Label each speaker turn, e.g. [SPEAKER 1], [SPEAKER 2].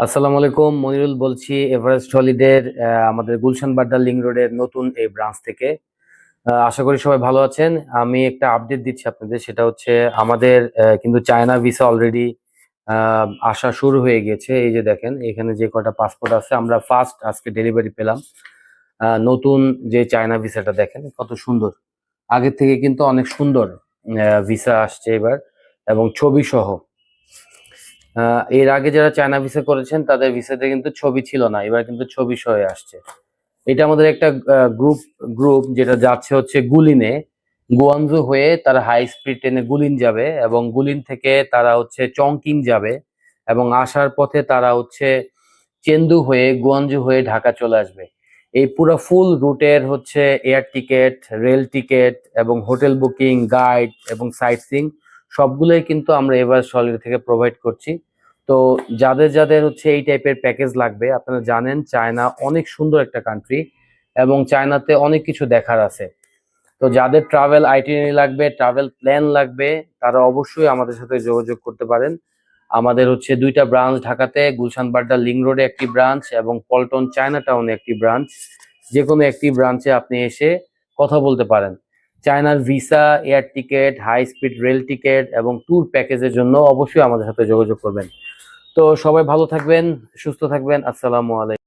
[SPEAKER 1] আসসালামু আলাইকুম, মনিরুল বলছি এভারেস্ট হলিডের আমাদের গুলশান বাড্ডা লিংক রোডের নতুন এই ব্রাঞ্চ থেকে। আশা করি সবাই ভালো আছেন। আমি একটা আপডেট দিচ্ছি আপনাদের, সেটা হচ্ছে আমাদের কিন্তু চায়না ভিসা অলরেডি আসা শুরু হয়ে গেছে। এই যে দেখেন এখানে যে কটা পাসপোর্ট আছে, আমরা ফার্স্ট আজকে ডেলিভারি পেলাম। নতুন যে চায়না ভিসাটা দেখেন কত সুন্দর, আগের থেকে কিন্তু অনেক সুন্দর ভিসা আসছে এবার, এবং ছবি সহ। এর আগে যারা চায়না ভিসা করেছেন তাদের ভিসাতে কিন্তু ছবি ছিল না, এবার কিন্তু ছবি সহ আসছে। এটা আমাদের একটা গ্রুপ গ্রুপ যেটা যাচ্ছে হচ্ছে গুলিনে, গুয়াংজু হয়ে তারা হাই স্পিড ট্রেনে গুলিন যাবে, এবং গুলিন থেকে তারা হচ্ছে চংকিং যাবে, এবং আসার পথে তারা হচ্ছে চেন্দু হয়ে গুয়াংজু হয়ে ঢাকা চলে আসবে। এই পুরো ফুল রুটের হচ্ছে এয়ার টিকেট, রেল টিকেট এবং হোটেল বুকিং, গাইড এবং সাইট সিইং সবগুলোই কিন্তু আমরা এভারেস্ট হলিডে থেকে প্রোভাইড করছি। তো যাদের যাদের হচ্ছে এই টাইপের প্যাকেজ লাগবে, আপনারা জানেন চায়না অনেক সুন্দর একটা কান্ট্রি এবং চায়নাতে অনেক কিছু দেখার আছে। তো যাদের ট্রাভেল আইটিনারি লাগবে, ট্রাভেল প্ল্যান লাগবে, তারা অবশ্যই আমাদের সাথে যোগাযোগ করতে পারেন। আমাদের হচ্ছে দুইটা ব্রাঞ্চ ঢাকাতে, গুলশান বাড্ডা লিংক রোডে একটি ব্রাঞ্চ এবং পল্টন চায়না টাউনে একটি ব্রাঞ্চ। যে কোনো একটি ব্রাঞ্চে আপনি এসে কথা বলতে পারেন। চায়নার visa, air ticket, high speed rail ticket এবং ট্যুর প্যাকেজের জন্য অবশ্যই আমাদের সাথে যোগাযোগ করবেন। তো সবাই ভালো থাকবেন, সুস্থ থাকবেন। আসসালামু আলাইকুম।